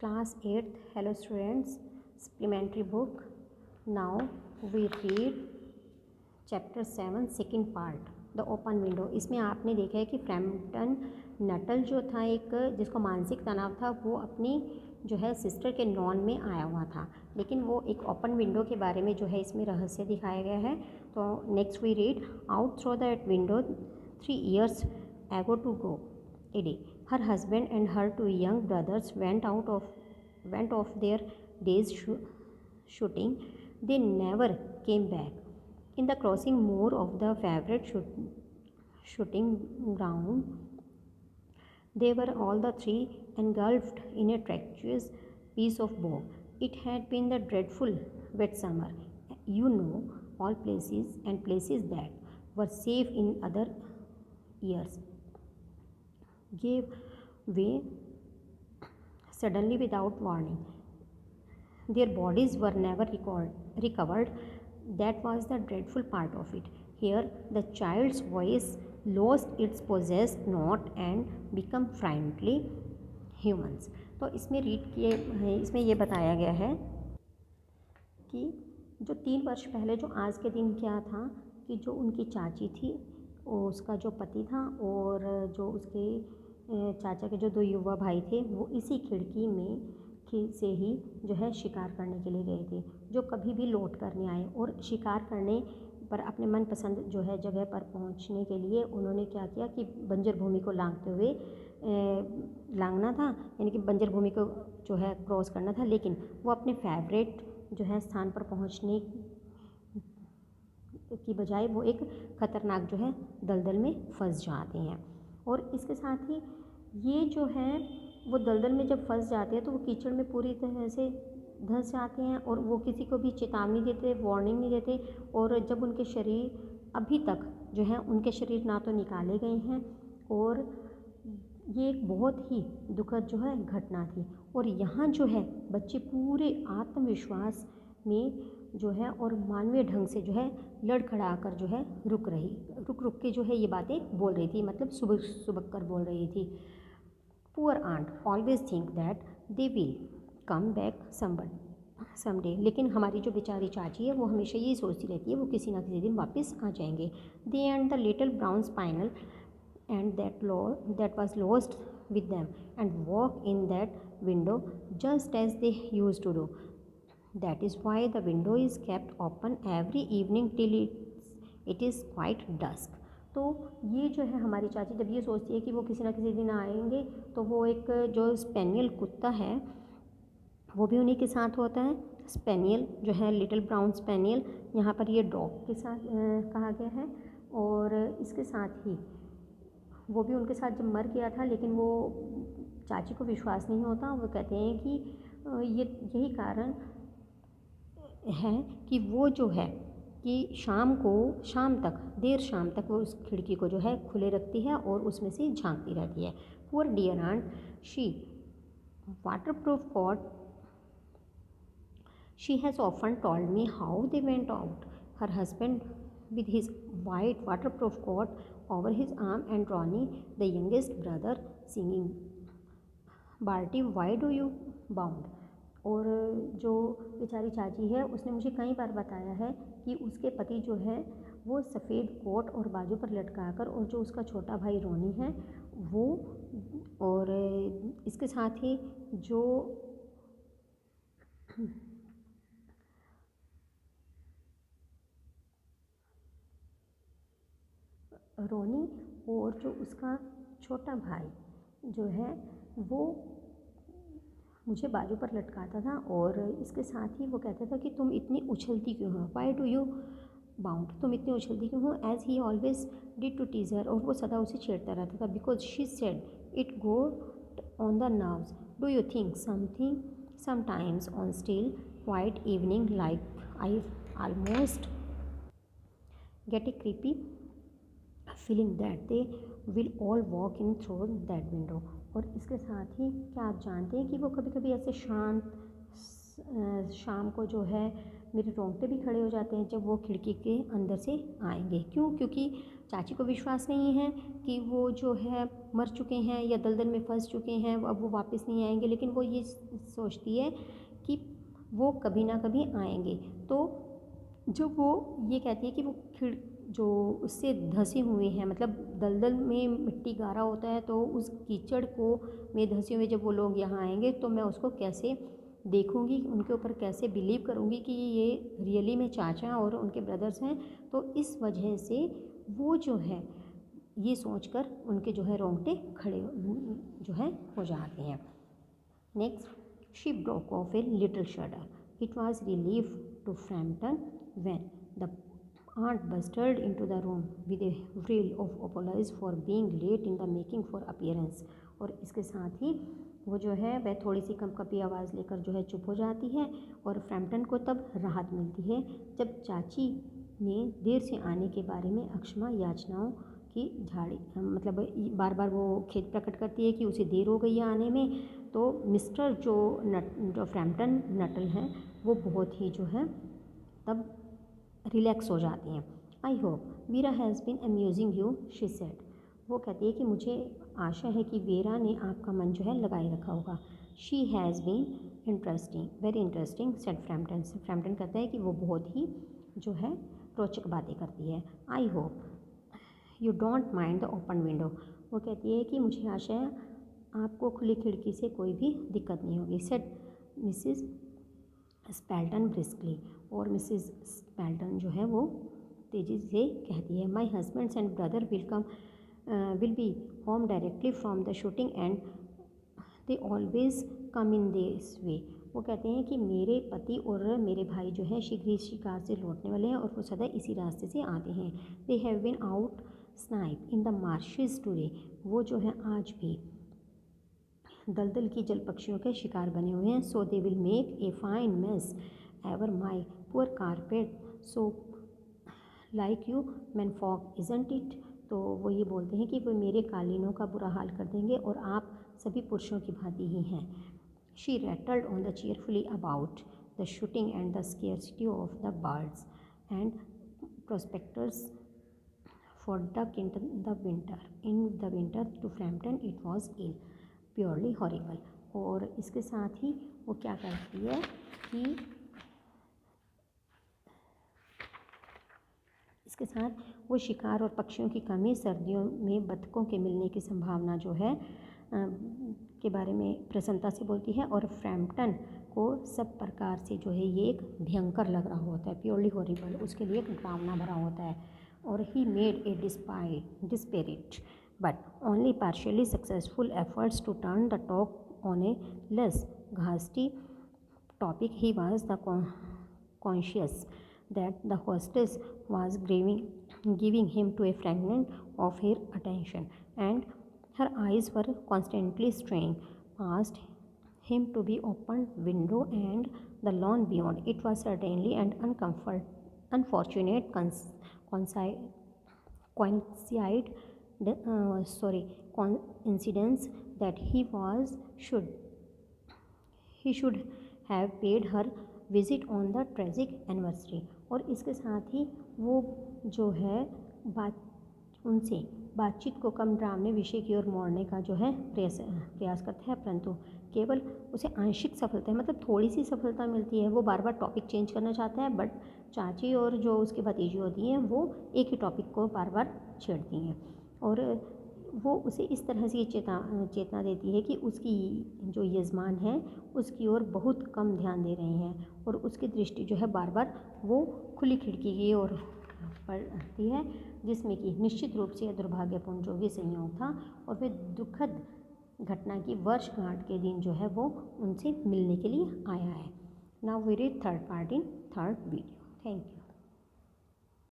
Class 8th, hello students, supplementary book. Now we read chapter 7 second part, the open window. इसमें आपने देखा है कि फ्रैम्पटन नटल जो था, एक जिसको मानसिक तनाव था, वो अपनी जो है सिस्टर के नॉन में आया हुआ था, लेकिन वो एक ओपन विंडो के बारे में जो है इसमें रहस्य दिखाया गया है. तो next we read, out through that window 3 years ago to go a day. Her husband and her 2 young brothers went off their days shooting. They never came back. In the crossing moor of the favorite shooting ground, they were all the three engulfed in a treacherous piece of bog. It had been the dreadful wet summer. You know, all places that were safe in other years gave way suddenly without warning. Their bodies were never recovered. That was the dreadful part of it. Here, the child's voice lost its possessed note and become friendly humans. तो इसमें इसमें ये बताया गया है कि जो 3 वर्ष पहले जो आज के दिन क्या था कि जो उनकी चाची थी, उसका जो पति था और जो उसके चाचा के जो 2 युवा भाई थे, वो इसी खिड़की में से ही जो है शिकार करने के लिए गए थे, जो कभी भी लौट कर नहीं आए. और शिकार करने पर अपने मनपसंद जो है जगह पर पहुंचने के लिए उन्होंने क्या किया कि बंजर भूमि को लांघना था, यानी कि बंजर भूमि को जो है क्रॉस करना था, लेकिन वो अपने फेवरेट जो है स्थान पर पहुंचने की बजाय वो एक ख़तरनाक जो है दलदल में फंस जाते हैं. और इसके साथ ही ये जो है वो दलदल में जब फंस जाते हैं तो वो कीचड़ में पूरी तरह से धंस जाते हैं और वो किसी को भी चेतावनी देते, वार्निंग नहीं देते. और जब उनके शरीर अभी तक जो है उनके शरीर ना तो निकाले गए हैं, और ये एक बहुत ही दुखद जो है घटना थी. और यहाँ जो है बच्चे पूरे आत्मविश्वास में जो है और मानवीय ढंग से जो है लड़खड़ा कर जो है रुक के जो है ये बातें बोल रही थी, मतलब सुबक कर बोल रही थी. Poor aunt always think that they will come back someday. लेकिन हमारी जो बेचारी चाची है वो हमेशा यही सोचती रहती है वो किसी ना किसी दिन वापस आ जाएंगे. They and the little brown spaniel and that was lost with them and walk in that window just as they used to do. That is why the window is kept open every evening till it is quite dusk. तो ये जो है हमारी चाची जब ये सोचती है कि वो किसी ना किसी दिन आएंगे, तो वो एक जो स्पेनियल कुत्ता है वो भी उन्हीं के साथ होता है. स्पेनियल जो है लिटिल ब्राउन स्पेनियल, यहाँ पर ये डॉग के साथ कहा गया है. और इसके साथ ही वो भी उनके साथ जब मर गया था, लेकिन वो चाची को विश्वास नहीं होता. वो कहते हैं कि यही कारण है कि वो जो है कि देर शाम तक वो उस खिड़की को जो है खुले रखती है और उसमें से झांकती रहती है. Poor dear aunt, she waterproof coat, she has often told me how they went out. Her husband with his white waterproof coat over his arm and Ronnie, the youngest brother, singing, Barty, why do you bound? और जो बेचारी चाची है उसने मुझे कई बार बताया है कि उसके पति जो है वो सफ़ेद कोट और बाजू पर लटकाकर, और जो उसका छोटा भाई रोनी है वो, और इसके साथ ही जो रोनी और जो उसका छोटा भाई जो है वो मुझे बाजू पर लटकाता था. और इसके साथ ही वो कहता था कि तुम इतनी उछलती क्यों हो, वाई डू यू बाउंड, तुम इतनी उछलती क्यों हो, as he always did to tease her, और वो सदा उसे छेड़ता रहता था. Because she said it go on the nerves. Do you think sometimes on still quite evening like I almost get a creepy feeling that they will all walk in through that window. और इसके साथ ही क्या आप जानते हैं कि वो कभी कभी ऐसे शाम को जो है मेरे रोंगटे भी खड़े हो जाते हैं जब वो खिड़की के अंदर से आएंगे. क्यों? क्योंकि चाची को विश्वास नहीं है कि वो जो है मर चुके हैं या दलदल में फंस चुके हैं, अब वो वापस नहीं आएंगे, लेकिन वो ये सोचती है कि वो कभी ना कभी आएंगे। तो जब वो ये कहती है कि वो जो उससे धंसे हुए हैं, मतलब दलदल में मिट्टी गारा होता है, तो उस कीचड़ को में धंसे हुए जब वो लोग यहाँ आएंगे तो मैं उसको कैसे देखूंगी, उनके ऊपर कैसे बिलीव करूंगी कि ये रियली में चाचा और उनके ब्रदर्स हैं। तो इस वजह से वो जो है ये सोचकर उनके जो है रोंगटे खड़े जो है हो जाते हैं। Next, she broke of a little शडर. It was relief to Frampton when the aunt bustled into the room with a frill of apologies for being late in the making for appearance. और इसके साथ ही वो जो है वह थोड़ी सी कंपकपी आवाज़ लेकर जो है चुप हो जाती है। और फ्रैम्पटन को तब राहत मिलती है जब चाची ने देर से आने के बारे में अक्षमा याचनाओं की झाड़ी मतलब बार बार वो खेद प्रकट करती है कि उसे देर हो गई है आने में। तो मिस्टर जो फ्रैम्पटन नटल हैं वो बहुत ही जो है तब रिलैक्स हो जाती हैं। I hope Vera has been amusing you, she said. वो कहती है कि मुझे आशा है कि वीरा ने आपका मन जो है लगाए रखा होगा. She has been interesting, very interesting, said Frampton. Frampton कहता है कि वो बहुत ही जो है रोचक बातें करती है. I hope you don't mind the open window. वो कहती है कि मुझे आशा है आपको खुली खिड़की से कोई भी दिक्कत नहीं होगी, सेड मिसिज स्पेल्टन ब्रिस्कली. और मिसिज स्पेल्टन जो है वो तेज़ी से कहती है, my husbands and brother will be home directly from the shooting and they always come in this way. वो कहते हैं कि मेरे पति और मेरे भाई जो है शीघ्र ही शिकार से लौटने वाले हैं और वो सदा इसी रास्ते से आते हैं. They have been out snipe in the marshes today. वो जो है आज भी दलदल की जल पक्षियों के शिकार बने हुए हैं. So they will make a fine mess ever my poor carpet so like you man folk isn't it. तो वो ये बोलते हैं कि वो मेरे कालीनों का बुरा हाल कर देंगे और आप सभी पुरुषों की भांति ही हैं. She rattled on the cheerfully about the shooting and the scarcity of the birds and prospectors for duck in the winter to Frampton it was ill purely horrible. और इसके साथ ही वो क्या करती है कि इसके साथ वो शिकार और पक्षियों की कमी, सर्दियों में बतखों के मिलने की संभावना जो है के बारे में प्रसन्नता से बोलती है. और फ्रैम्पटन को सब प्रकार से जो है ये एक भयंकर लग रहा होता है, प्योरली हॉरिबल, उसके लिए एक डरावना भरा होता है. और he made a desperate but only partially successful efforts to turn the talk on a less ghastly topic. He was conscious that the hostess was giving him to a fragment of her attention, and her eyes were constantly straying past him to the open window and the lawn beyond. It was certainly an unfortunate coincidence that he should have paid her visit on the tragic anniversary. और इसके साथ ही वो जो है उनसे बातचीत को कम ड्रामने विषय की ओर मोड़ने का जो है प्रयास करता है, परंतु केवल उसे आंशिक सफलता है, मतलब थोड़ी सी सफलता मिलती है. वो बार बार टॉपिक चेंज करना चाहता है, बट चाची और जो उसकी भतीजी होती हैं वो एक ही टॉपिक को बार बार छेड़ती हैं. और वो उसे इस तरह से चेतना देती है कि उसकी जो यजमान है उसकी ओर बहुत कम ध्यान दे रहे हैं, और उसकी दृष्टि जो है बार बार वो खुली खिड़की की ओर पड़ती है, जिसमें कि निश्चित रूप से दुर्भाग्यपूर्ण जो भी संयोग था और वह दुखद घटना की वर्षगांठ के दिन जो है वो उनसे मिलने के लिए आया है. Now we read third part in third video. Thank you.